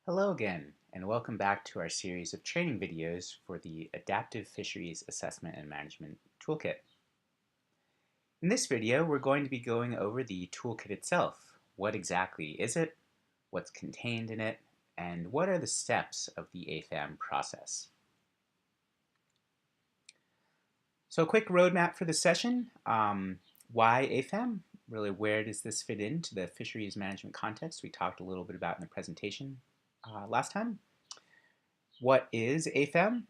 Hello again, and welcome back to our series of training videos for the Adaptive Fisheries Assessment and Management Toolkit. In this video, we're going to be going over the toolkit itself. What exactly is it? What's contained in it? And what are the steps of the AFAM process? So a quick roadmap for the session. Why AFAM? Really, where does this fit into the fisheries management context we talked a little bit about in the presentation last time? What is AFAM?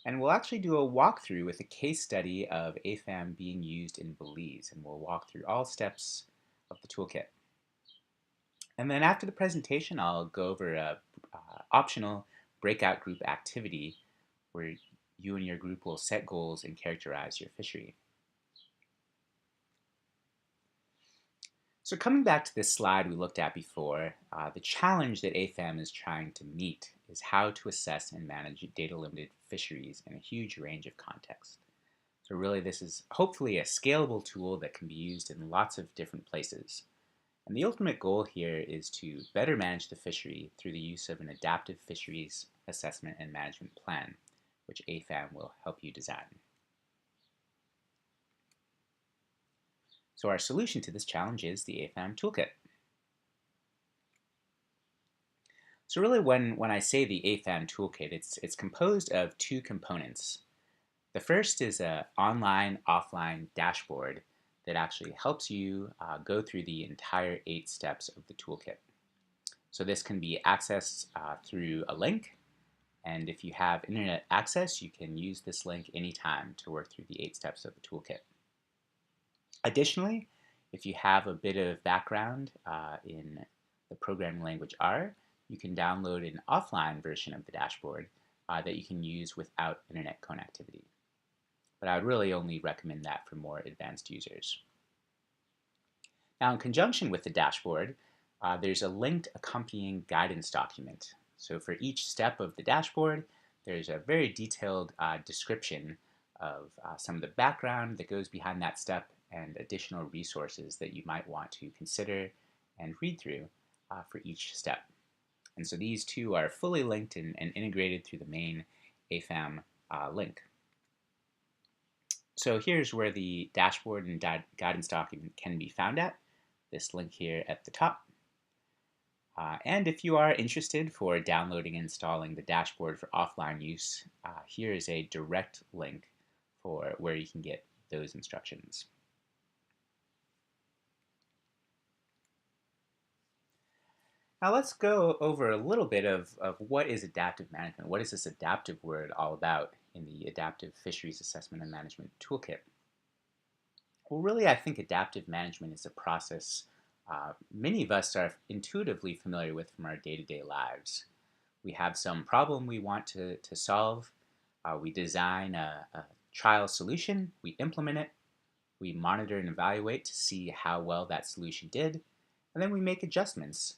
And we'll actually do a walkthrough with a case study of AFAM being used in Belize, and we'll walk through all steps of the toolkit. And then after the presentation, I'll go over a optional breakout group activity where you and your group will set goals and characterize your fishery. So coming back to this slide we looked at before, the challenge that AFAM is trying to meet is how to assess and manage data-limited fisheries in a huge range of contexts. So really this is hopefully a scalable tool that can be used in lots of different places. And the ultimate goal here is to better manage the fishery through the use of an adaptive fisheries assessment and management plan, which AFAM will help you design. So our solution to this challenge is the AFAM Toolkit. So really when I say the AFAM Toolkit, it's composed of two components. The first is an online-offline dashboard that actually helps you go through the entire 8 steps of the toolkit. So this can be accessed through a link, and if you have internet access, you can use this link anytime to work through the 8 steps of the toolkit. Additionally, if you have a bit of background in the programming language R, you can download an offline version of the dashboard that you can use without internet connectivity. But I would really only recommend that for more advanced users. Now, in conjunction with the dashboard, there's a linked accompanying guidance document. So for each step of the dashboard, there's a very detailed description of some of the background that goes behind that step and additional resources that you might want to consider and read through for each step. And so these two are fully linked and integrated through the main AFAM link. So here's where the dashboard and guidance document can be found at, this link here at the top. And if you are interested for downloading and installing the dashboard for offline use, here is a direct link for where you can get those instructions. Now let's go over a little bit of what is adaptive management. What is this adaptive word all about in the Adaptive Fisheries Assessment and Management Toolkit? Well, really, I think adaptive management is a process many of us are intuitively familiar with from our day-to-day lives. We have some problem we want to solve. We design a trial solution. We implement it. We monitor and evaluate to see how well that solution did. And then we make adjustments.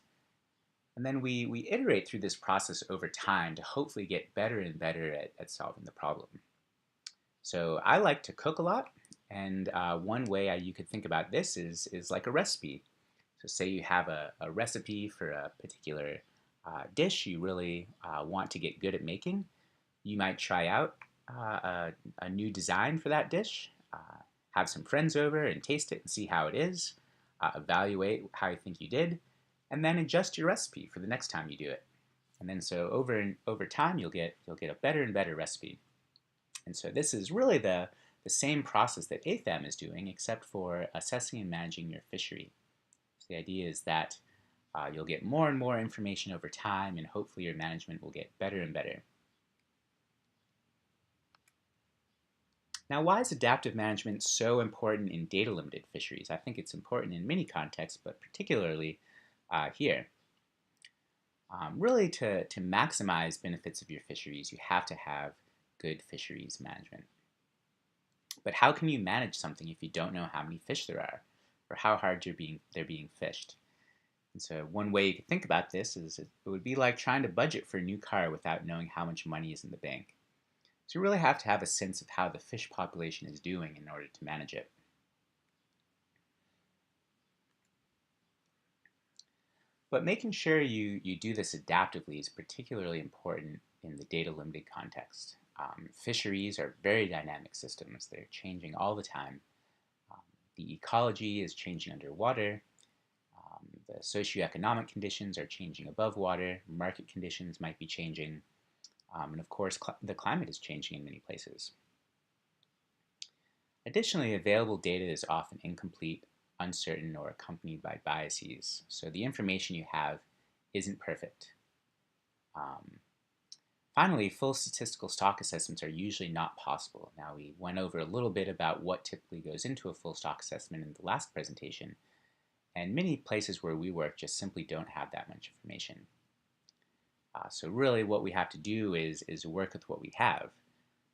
And then we iterate through this process over time to hopefully get better and better at solving the problem. So I like to cook a lot, and one way you could think about this is like a recipe. So say you have a recipe for a particular dish you really want to get good at making. You might try out a new design for that dish, have some friends over and taste it and see how it is, evaluate how you think you did, and then adjust your recipe for the next time you do it. And then so over time you'll get a better and better recipe. And so this is really the same process that AFAM is doing, except for assessing and managing your fishery. So the idea is that you'll get more and more information over time, and hopefully your management will get better and better. Now, why is adaptive management so important in data-limited fisheries? I think it's important in many contexts, but particularly here. Really, to maximize benefits of your fisheries, you have to have good fisheries management. But how can you manage something if you don't know how many fish there are, or how hard they're being fished? And so one way you could think about this is it would be like trying to budget for a new car without knowing how much money is in the bank. So you really have to have a sense of how the fish population is doing in order to manage it. But making sure you do this adaptively is particularly important in the data limited context. Fisheries are very dynamic systems. They're changing all the time. Um, the ecology is changing underwater. The socioeconomic conditions are changing above water. Market conditions might be changing. And of course, the climate is changing in many places. Additionally, available data is often incomplete, uncertain, or accompanied by biases. So the information you have isn't perfect. Um, Finally, full statistical stock assessments are usually not possible. Now, we went over a little bit about what typically goes into a full stock assessment in the last presentation, and many places where we work just simply don't have that much information. So really what we have to do is work with what we have.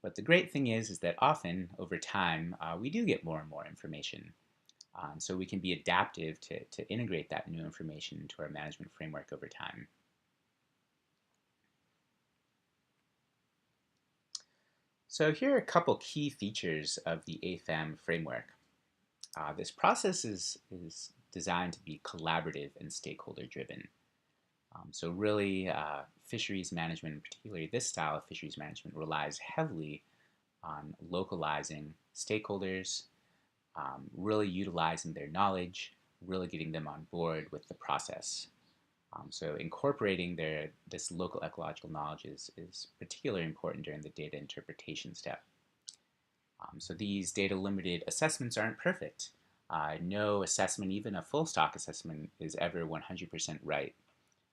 But the great thing is that often, over time, we do get more and more information. So we can be adaptive to integrate that new information into our management framework over time. So here are a couple key features of the AFAM framework. This process is designed to be collaborative and stakeholder driven. So really, fisheries management, particularly this style of fisheries management, relies heavily on localizing stakeholders, really utilizing their knowledge, really getting them on board with the process. So incorporating this local ecological knowledge is particularly important during the data interpretation step. So these data limited assessments aren't perfect. No assessment, even a full stock assessment, is ever 100% right.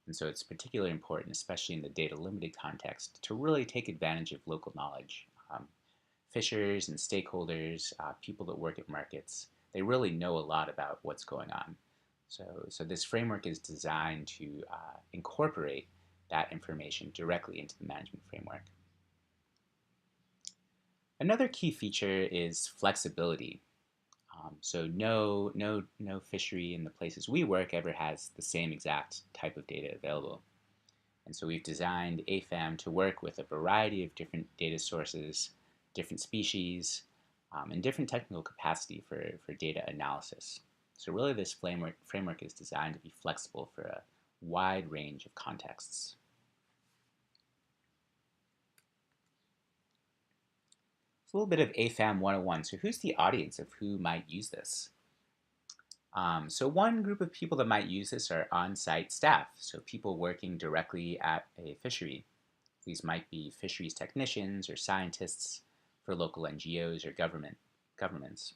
And so it's particularly important, especially in the data limited context, to really take advantage of local knowledge. Fishers and stakeholders, people that work at markets, they really know a lot about what's going on. So this framework is designed to incorporate that information directly into the management framework. Another key feature is flexibility. So no fishery in the places we work ever has the same exact type of data available. And so we've designed AFAM to work with a variety of different data sources, different species, and different technical capacity for data analysis. So really this framework is designed to be flexible for a wide range of contexts. So a little bit of AFAM 101. So who's the audience of who might use this? So one group of people that might use this are on-site staff, so people working directly at a fishery. These might be fisheries technicians or scientists for local NGOs or governments.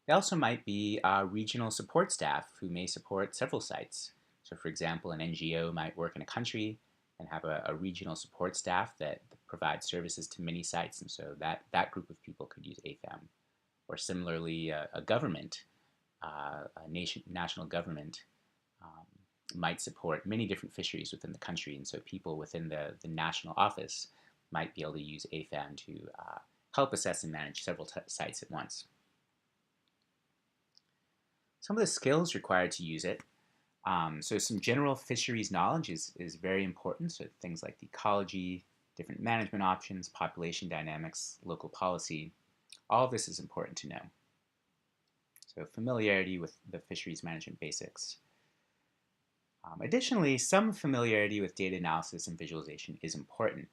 They also might be regional support staff who may support several sites. So for example, an NGO might work in a country and have a regional support staff that provides services to many sites, and so that group of people could use AFAM. Or similarly, a government, national government, might support many different fisheries within the country, and so people within the national office might be able to use AFAM to help assess and manage several sites at once. Some of the skills required to use it. So some general fisheries knowledge is very important. So things like the ecology, different management options, population dynamics, local policy, all of this is important to know. So familiarity with the fisheries management basics. Additionally, some familiarity with data analysis and visualization is important.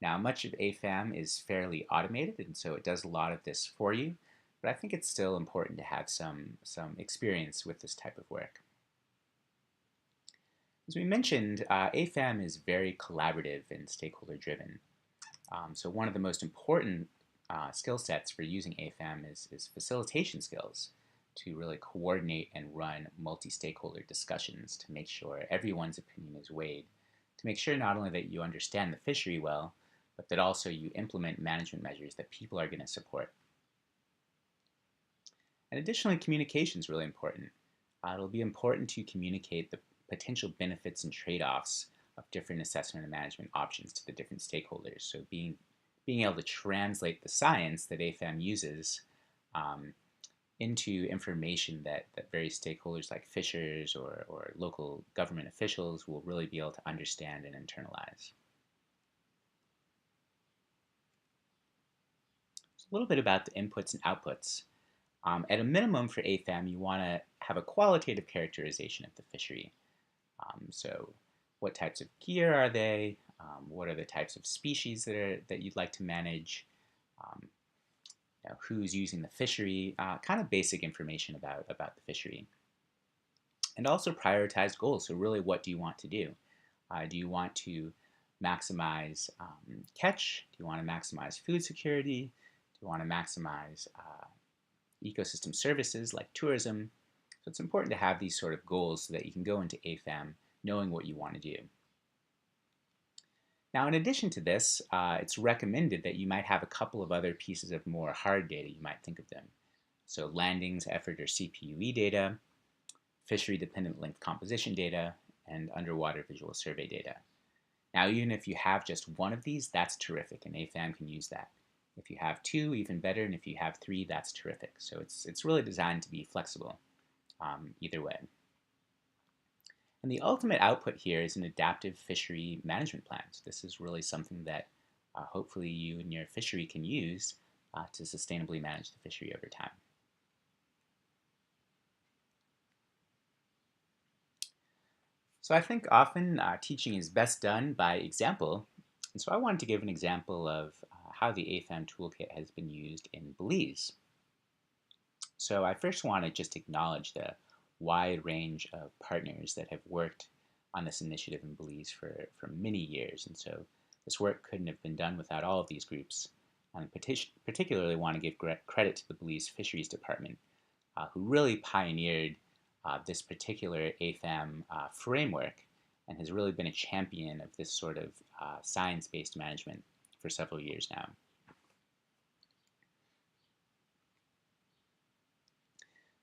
Now, much of AFAM is fairly automated, and so it does a lot of this for you, but I think it's still important to have some experience with this type of work. As we mentioned, AFAM is very collaborative and stakeholder driven. So one of the most important skill sets for using AFAM is facilitation skills, to really coordinate and run multi-stakeholder discussions to make sure everyone's opinion is weighed, to make sure not only that you understand the fishery well, but that also you implement management measures that people are going to support. And additionally, communication is really important. It'll be important to communicate the potential benefits and trade-offs of different assessment and management options to the different stakeholders. So being able to translate the science that AFAM uses into information that various stakeholders like fishers or local government officials will really be able to understand and internalize. So a little bit about the inputs and outputs. At a minimum for AFAM, you want to have a qualitative characterization of the fishery. So what types of gear are they? What are the types of species that you'd like to manage? Um, who's using the fishery? Kind of basic information about the fishery. And also prioritize goals. So really, what do you want to do? Do you want to maximize catch? Do you want to maximize food security? Do you want to maximize ecosystem services like tourism? So it's important to have these sort of goals so that you can go into AFAM knowing what you want to do. Now, in addition to this, it's recommended that you might have a couple of other pieces of more hard data. You might think of them. So landings, effort, or CPUE data, fishery-dependent length composition data, and underwater visual survey data. Now, even if you have just one of these, that's terrific, and AFAM can use that. If you have two, even better, and if you have three, that's terrific. So it's really designed to be flexible either way. And the ultimate output here is an adaptive fishery management plan. So this is really something that hopefully you and your fishery can use to sustainably manage the fishery over time. So I think often teaching is best done by example. And so I wanted to give an example of how the AFAM toolkit has been used in Belize. So I first want to just acknowledge the wide range of partners that have worked on this initiative in Belize for many years. And so this work couldn't have been done without all of these groups. And particularly want to give credit to the Belize Fisheries Department, who really pioneered this particular AFAM framework and has really been a champion of this sort of science-based management for several years now.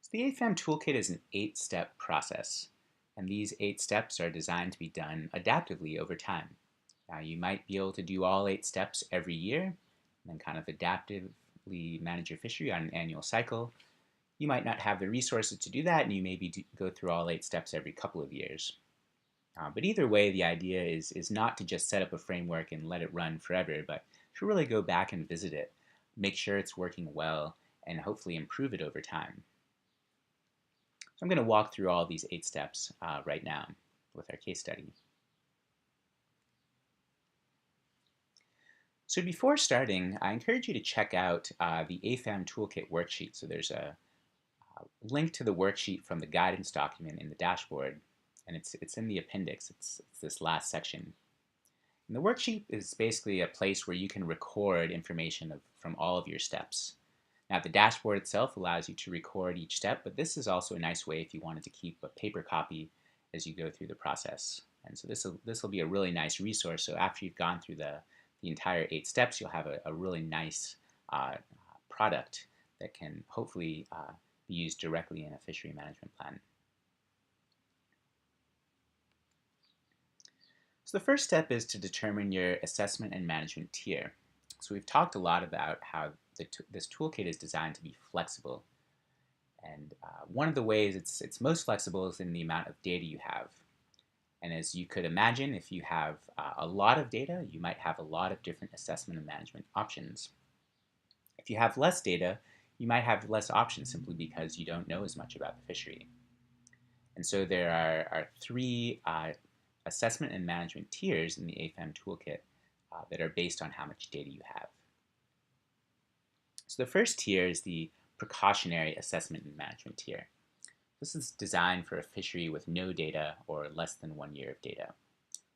So the AFAM toolkit is an 8-step process, and these 8 steps are designed to be done adaptively over time. Now, you might be able to do all 8 steps every year, and then kind of adaptively manage your fishery on an annual cycle. You might not have the resources to do that, and you maybe go through all 8 steps every couple of years. But either way, the idea is not to just set up a framework and let it run forever, but to really go back and visit it, make sure it's working well, and hopefully improve it over time. So I'm going to walk through all these 8 steps right now with our case study. So before starting, I encourage you to check out the AFAM Toolkit worksheet. So there's a link to the worksheet from the guidance document in the dashboard, and it's in the appendix. It's this last section. And the worksheet is basically a place where you can record information from all of your steps. Now, the dashboard itself allows you to record each step, but this is also a nice way if you wanted to keep a paper copy as you go through the process. And so this will be a really nice resource. So after you've gone through the entire 8 steps, you'll have a really nice product that can hopefully be used directly in a fishery management plan. So the first step is to determine your assessment and management tier. So we've talked a lot about how this toolkit is designed to be flexible. And one of the ways it's most flexible is in the amount of data you have. And as you could imagine, if you have a lot of data, you might have a lot of different assessment and management options. If you have less data, you might have less options simply because you don't know as much about the fishery. And so there are 3 assessment and management tiers in the AFAM toolkit that are based on how much data you have. So the first tier is the precautionary assessment and management tier. This is designed for a fishery with no data or less than 1 year of data.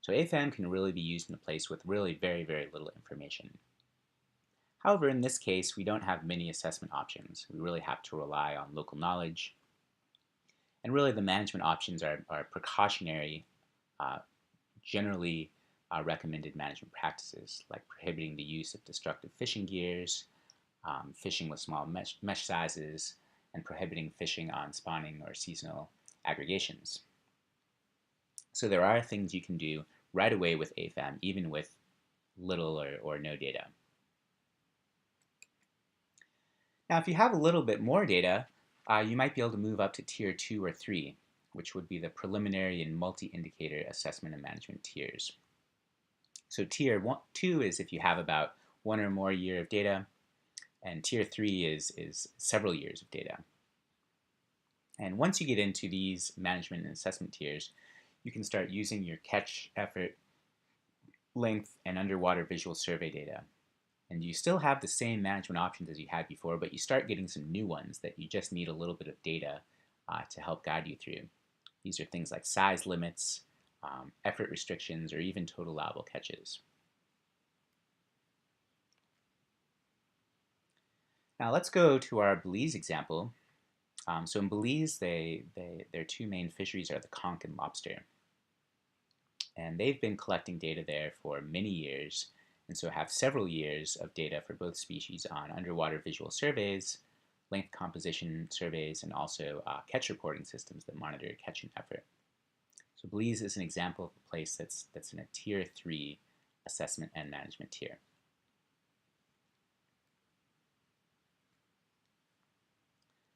So AFAM can really be used in a place with really very, very little information. However, in this case, we don't have many assessment options. We really have to rely on local knowledge. And really the management options are precautionary, generally recommended management practices, like prohibiting the use of destructive fishing gears, fishing with small mesh sizes, and prohibiting fishing on spawning or seasonal aggregations. So there are things you can do right away with AFAM, even with little or no data. Now, if you have a little bit more data, you might be able to move up to tier 2 or 3, which would be the preliminary and multi-indicator assessment and management tiers. So tier 2 is if you have about 1 or more year of data. And tier 3 is several years of data. And once you get into these management and assessment tiers, you can start using your catch, effort, length, and underwater visual survey data. And you still have the same management options as you had before, but you start getting some new ones that you just need a little bit of data to help guide you through. These are things like size limits, effort restrictions, or even total allowable catches. Now let's go to our Belize example. So in Belize, their two main fisheries are the conch and lobster. And they've been collecting data there for many years, and so have several years of data for both species on underwater visual surveys, length composition surveys, and also catch reporting systems that monitor catch and effort. So Belize is an example of a place that's in a tier 3 assessment and management tier.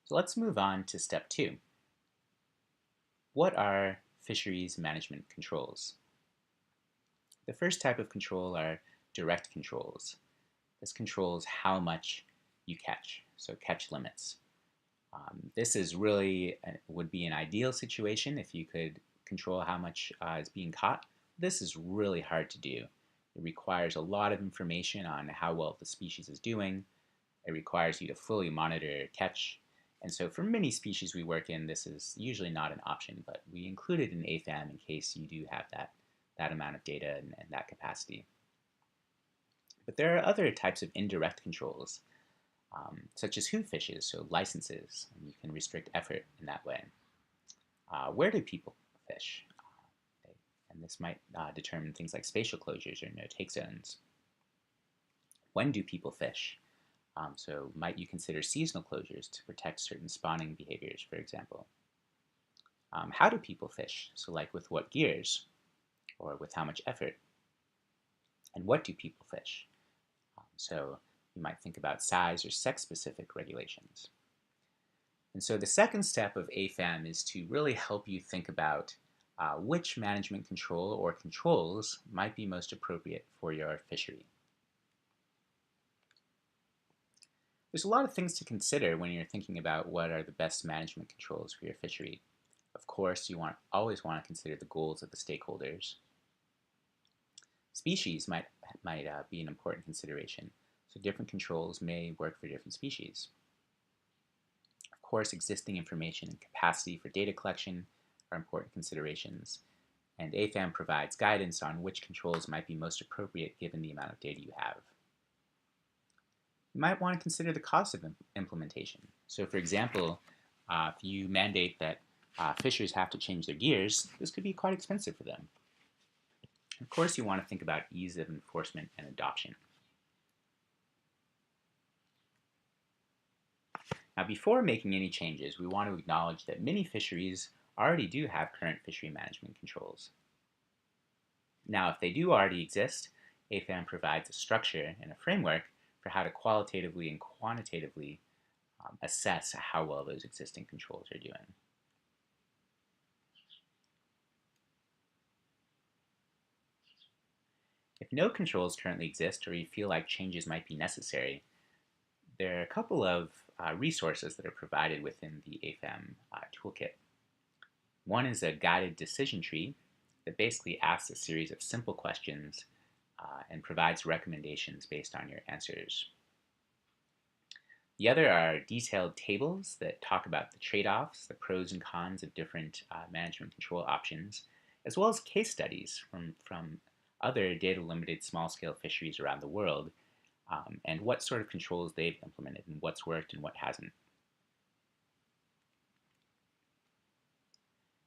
So let's move on to step 2. What are fisheries management controls? The first type of control are direct controls. This controls how much you catch, so catch limits. This is really would be an ideal situation if you could control how much is being caught. This is really hard to do. It requires a lot of information on how well the species is doing. It requires you to fully monitor catch. And so for many species we work in, this is usually not an option, but we include it in AFAM in case you do have that amount of data and that capacity. But there are other types of indirect controls, such as who fishes, so licenses, and you can restrict effort in that way. Where do people fish? And this might determine things like spatial closures or no-take zones. When do people fish? So might you consider seasonal closures to protect certain spawning behaviors, for example? How do people fish? So like with what gears or with how much effort? And what do people fish? So you might think about size or sex-specific regulations. And so the second step of AFAM is to really help you think about which management control or controls might be most appropriate for your fishery. There's a lot of things to consider when you're thinking about what are the best management controls for your fishery. Of course, you always want to consider the goals of the stakeholders. Species might be an important consideration, so different controls may work for different species. Of course, existing information and capacity for data collection are important considerations, and AFAM provides guidance on which controls might be most appropriate given the amount of data you have. You might want to consider the cost of implementation. So for example, if you mandate that fishers have to change their gears, this could be quite expensive for them. Of course, you want to think about ease of enforcement and adoption. Now, before making any changes, we want to acknowledge that many fisheries already do have current fishery management controls. Now, if they do already exist, AFAM provides a structure and a framework for how to qualitatively and quantitatively assess how well those existing controls are doing. If no controls currently exist or you feel like changes might be necessary, there are a couple of resources that are provided within the AFAM Toolkit. One is a guided decision tree that basically asks a series of simple questions and provides recommendations based on your answers. The other are detailed tables that talk about the trade-offs, the pros and cons of different management control options, as well as case studies from other data-limited small-scale fisheries around the world, and what sort of controls they've implemented and what's worked and what hasn't.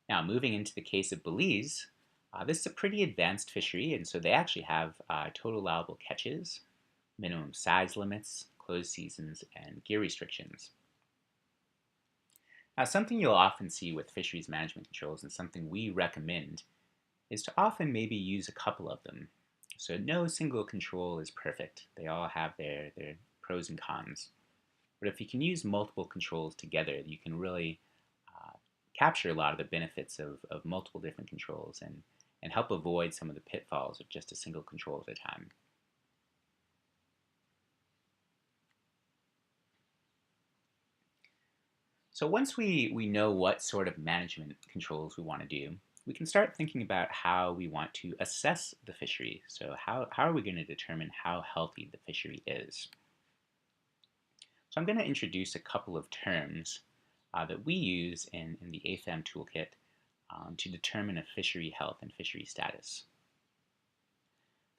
Now, moving into the case of Belize, this is a pretty advanced fishery, and so they actually have total allowable catches, minimum size limits, closed seasons, and gear restrictions. Now, something you'll often see with fisheries management controls, and something we recommend, is to often maybe use a couple of them. So no single control is perfect. They all have their pros and cons. But if you can use multiple controls together, you can really capture a lot of the benefits of multiple different controls and help avoid some of the pitfalls of just a single control at a time. So once we know what sort of management controls we want to do, we can start thinking about how we want to assess the fishery. So how are we going to determine how healthy the fishery is? So I'm going to introduce a couple of terms that we use in the AFAM Toolkit to determine a fishery health and fishery status.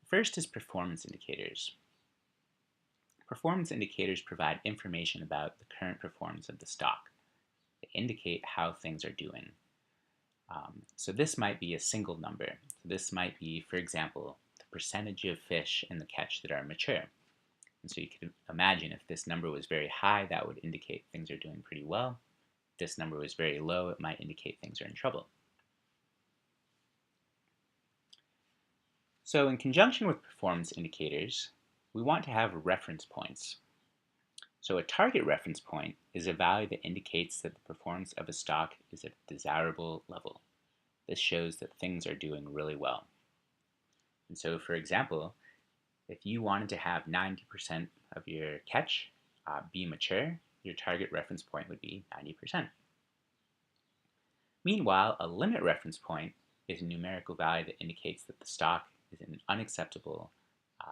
The first is performance indicators. Performance indicators provide information about the current performance of the stock. They indicate how things are doing. So this might be a single number. So this might be, for example, the percentage of fish in the catch that are mature. And so you can imagine if this number was very high, that would indicate things are doing pretty well. If this number was very low, it might indicate things are in trouble. So in conjunction with performance indicators, we want to have reference points. So a target reference point is a value that indicates that the performance of a stock is at a desirable level. This shows that things are doing really well. And so, for example, if you wanted to have 90% of your catch be mature, your target reference point would be 90%. Meanwhile, a limit reference point is a numerical value that indicates that the stock is in an unacceptable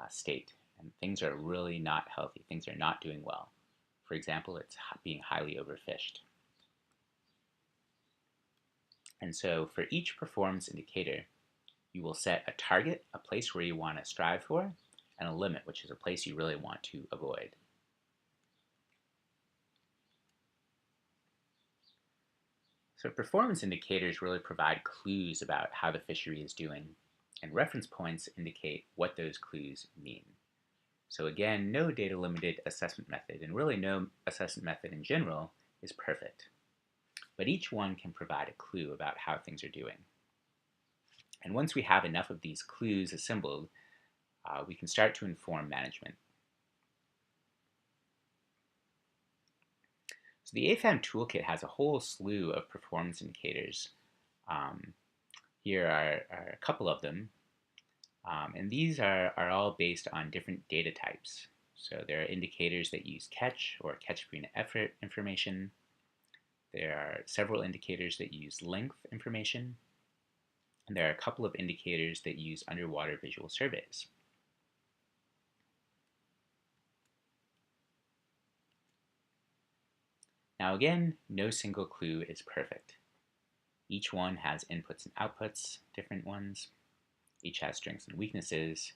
state and things are really not healthy, things are not doing well. For example, it's being highly overfished. And so for each performance indicator, you will set a target, a place where you want to strive for, and a limit, which is a place you really want to avoid. So performance indicators really provide clues about how the fishery is doing, and reference points indicate what those clues mean. So again, no data limited assessment method, and really no assessment method in general, is perfect. But each one can provide a clue about how things are doing. And once we have enough of these clues assembled, we can start to inform management. So the AFAM Toolkit has a whole slew of performance indicators. Here are a couple of them. And these are all based on different data types. So there are indicators that use catch or catch per unit effort information. There are several indicators that use length information. And there are a couple of indicators that use underwater visual surveys. Now again, no single clue is perfect. Each one has inputs and outputs, different ones. Each has strengths and weaknesses.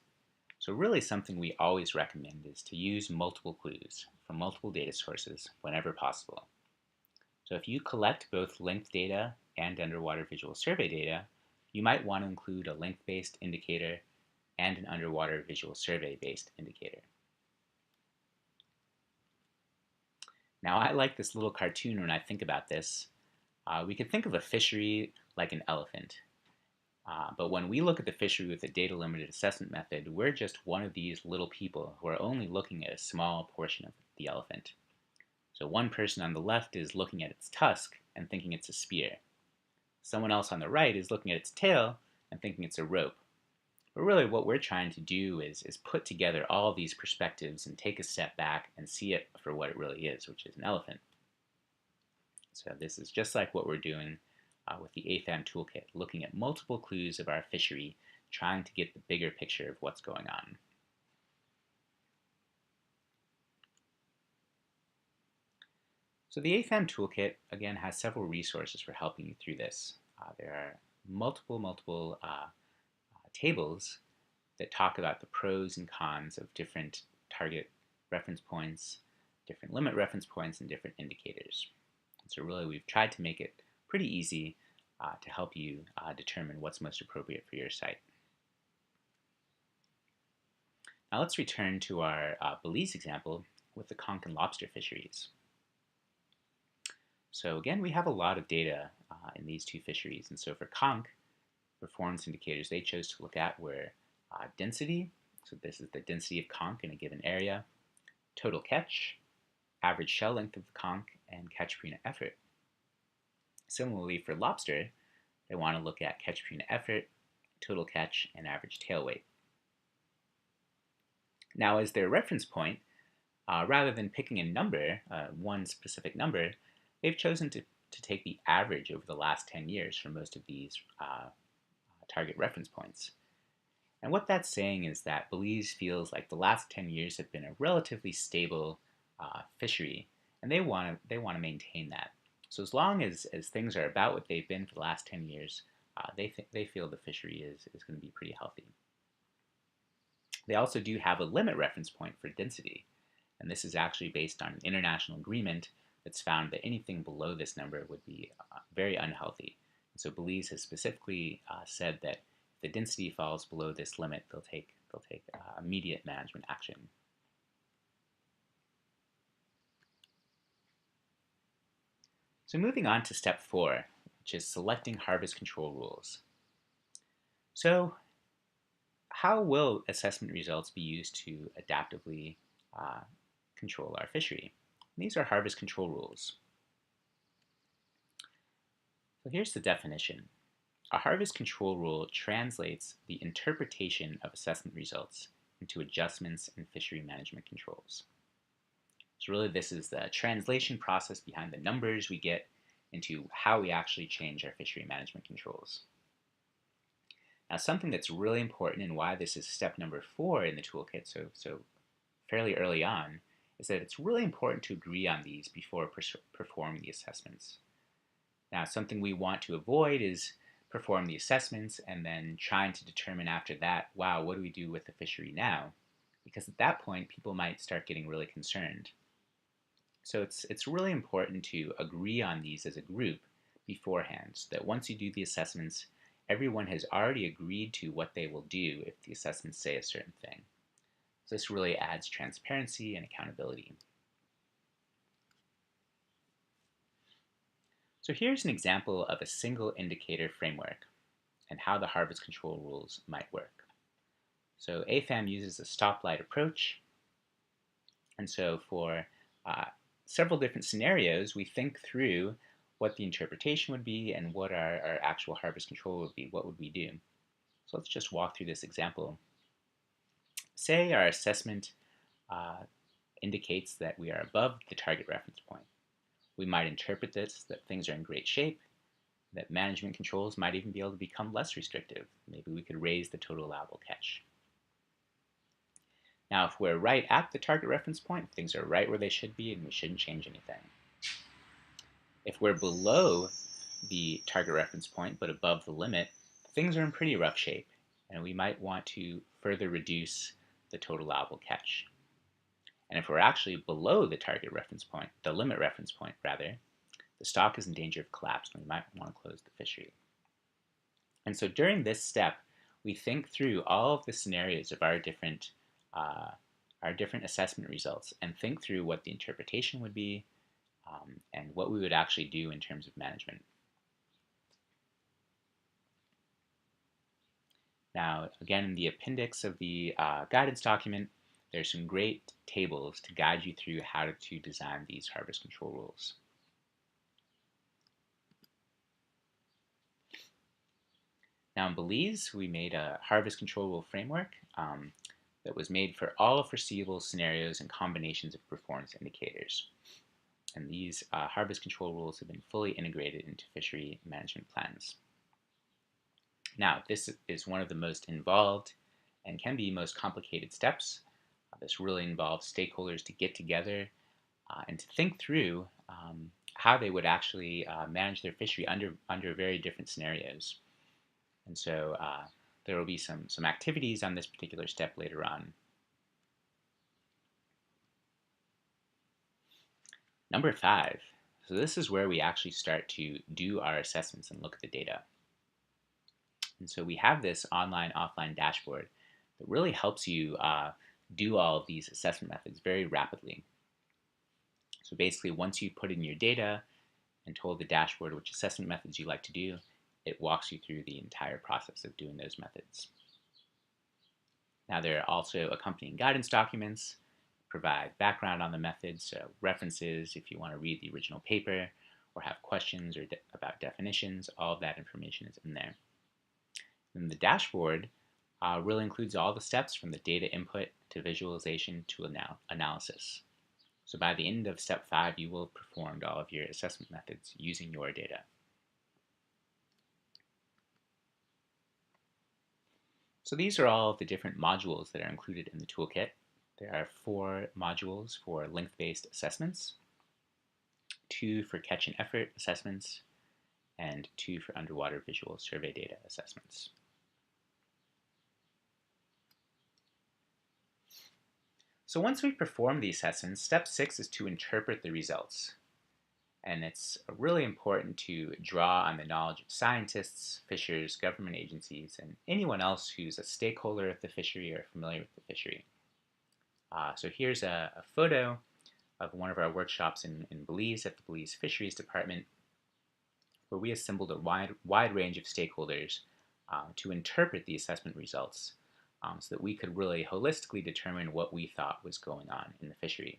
So really something we always recommend is to use multiple clues from multiple data sources whenever possible. So if you collect both length data and underwater visual survey data, you might want to include a length-based indicator and an underwater visual survey-based indicator. Now I like this little cartoon when I think about this. We could think of a fishery like an elephant. But when we look at the fishery with a data limited assessment method, we're just one of these little people who are only looking at a small portion of the elephant. So one person on the left is looking at its tusk and thinking it's a spear. Someone else on the right is looking at its tail and thinking it's a rope. But really what we're trying to do is put together all these perspectives and take a step back and see it for what it really is, which is an elephant. So this is just like what we're doing with the AFAM Toolkit, looking at multiple clues of our fishery, trying to get the bigger picture of what's going on. So the AFAM Toolkit, again, has several resources for helping you through this. There are multiple tables that talk about the pros and cons of different target reference points, different limit reference points, and different indicators. And so really we've tried to make it pretty easy to help you determine what's most appropriate for your site. Now let's return to our Belize example with the conch and lobster fisheries. So again, we have a lot of data in these two fisheries. And so for conch, performance indicators they chose to look at were density, so this is the density of conch in a given area, total catch, average shell length of the conch, and catch per unit effort. Similarly for lobster, they want to look at catch per unit effort, total catch, and average tail weight. Now as their reference point, rather than picking a number, one specific number, They've chosen to take the average over the last 10 years for most of these target reference points. And what that's saying is that Belize feels like the last 10 years have been a relatively stable fishery, and they want to maintain that. So as long as things are about what they've been for the last 10 years, they feel the fishery is going to be pretty healthy. They also do have a limit reference point for density, and this is actually based on an international agreement that's found that anything below this number would be very unhealthy. And so Belize has specifically said that if the density falls below this limit, they'll take immediate management action. So moving on to step 4, which is selecting harvest control rules. So how will assessment results be used to adaptively control our fishery? These are harvest control rules. So here's the definition. A harvest control rule translates the interpretation of assessment results into adjustments in fishery management controls. So really this is the translation process behind the numbers we get into how we actually change our fishery management controls. Now something that's really important and why this is step number 4 in the toolkit, so fairly early on, is that it's really important to agree on these before performing the assessments. Now something we want to avoid is perform the assessments and then trying to determine after that, wow, what do we do with the fishery now? Because at that point, people might start getting really concerned. So it's really important to agree on these as a group beforehand, so that once you do the assessments, everyone has already agreed to what they will do if the assessments say a certain thing. So this really adds transparency and accountability. So here's an example of a single indicator framework and how the harvest control rules might work. So AFAM uses a stoplight approach, and so for several different scenarios, we think through what the interpretation would be and what our actual harvest control would be. What would we do? So let's just walk through this example. Say our assessment indicates that we are above the target reference point. We might interpret this that things are in great shape, that management controls might even be able to become less restrictive. Maybe we could raise the total allowable catch. Now, if we're right at the target reference point, things are right where they should be and we shouldn't change anything. If we're below the target reference point but above the limit, things are in pretty rough shape and we might want to further reduce the total allowable catch. And if we're actually below the target reference point, the limit reference point rather, the stock is in danger of collapse and we might want to close the fishery. And so during this step, we think through all of the scenarios of our different assessment results and think through what the interpretation would be and what we would actually do in terms of management. Now, again, in the appendix of the guidance document, there's some great tables to guide you through how to design these harvest control rules. Now in Belize, we made a harvest control rule framework that was made for all foreseeable scenarios and combinations of performance indicators. And these harvest control rules have been fully integrated into fishery management plans. Now, this is one of the most involved and can be most complicated steps. This really involves stakeholders to get together and to think through how they would actually manage their fishery under very different scenarios. And so there will be some activities on this particular step later on. Number 5. So this is where we actually start to do our assessments and look at the data. And so we have this online, offline dashboard that really helps you do all of these assessment methods very rapidly. So basically, once you put in your data and told the dashboard which assessment methods you like to do, it walks you through the entire process of doing those methods. Now there are also accompanying guidance documents, provide background on the methods, so references if you want to read the original paper or have questions or about definitions, all of that information is in there. And the dashboard really includes all the steps from the data input to visualization to analysis. So by the end of step 5, you will have performed all of your assessment methods using your data. So these are all of the different modules that are included in the toolkit. There are 4 modules for length-based assessments, 2 for catch and effort assessments, and 2 for underwater visual survey data assessments. So once we've performed the assessments, step 6 is to interpret the results. And it's really important to draw on the knowledge of scientists, fishers, government agencies, and anyone else who's a stakeholder of the fishery or familiar with the fishery. So here's a photo of one of our workshops in Belize at the Belize Fisheries Department, where we assembled a wide range of stakeholders to interpret the assessment results so that we could really holistically determine what we thought was going on in the fishery.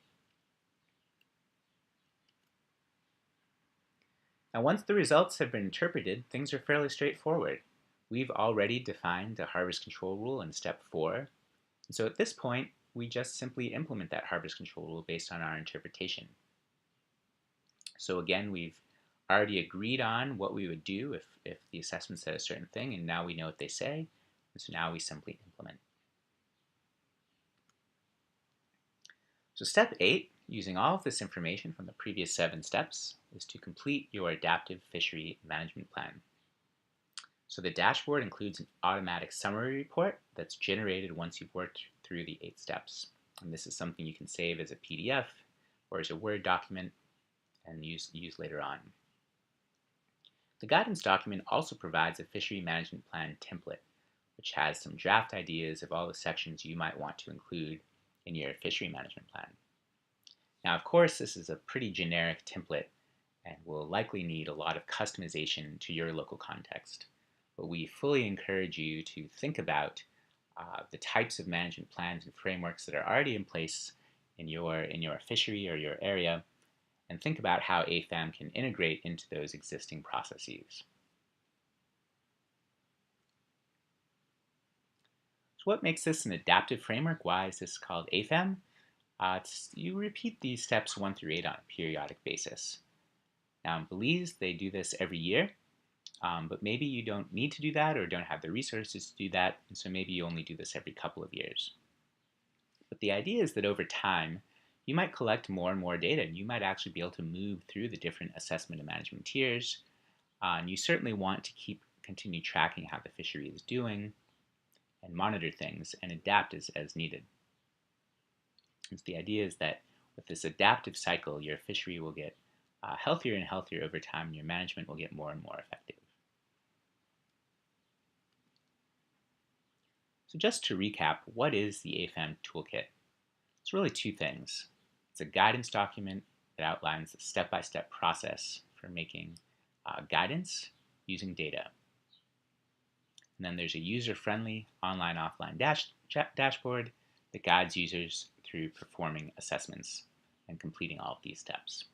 Now, once the results have been interpreted, things are fairly straightforward. We've already defined the harvest control rule in step 4, and so at this point, we just simply implement that harvest control rule based on our interpretation. So again, we've already agreed on what we would do if the assessment said a certain thing, and now we know what they say, and so now we simply implement. So step 8, using all of this information from the previous 7 steps, is to complete your adaptive fishery management plan. So the dashboard includes an automatic summary report that's generated once you've worked through the 8 steps. And this is something you can save as a PDF or as a Word document and use later on. The guidance document also provides a fishery management plan template, which has some draft ideas of all the sections you might want to include in your fishery management plan. Now, of course, this is a pretty generic template and will likely need a lot of customization to your local context. But we fully encourage you to think about the types of management plans and frameworks that are already in place in your fishery or your area, and think about how AFAM can integrate into those existing processes. So what makes this an adaptive framework? Why is this called AFAM? You repeat these steps 1 through 8 on a periodic basis. Now in Belize, they do this every year, but maybe you don't need to do that or don't have the resources to do that, and so maybe you only do this every couple of years. But the idea is that over time, you might collect more and more data, and you might actually be able to move through the different assessment and management tiers, and you certainly want to continue tracking how the fishery is doing and monitor things and adapt as needed. And so the idea is that with this adaptive cycle, your fishery will get healthier and healthier over time, and your management will get more and more effective. So just to recap, what is the AFAM Toolkit? It's really 2 things. It's a guidance document that outlines the step-by-step process for making guidance using data. And then there's a user-friendly online-offline dashboard that guides users through performing assessments and completing all of these steps.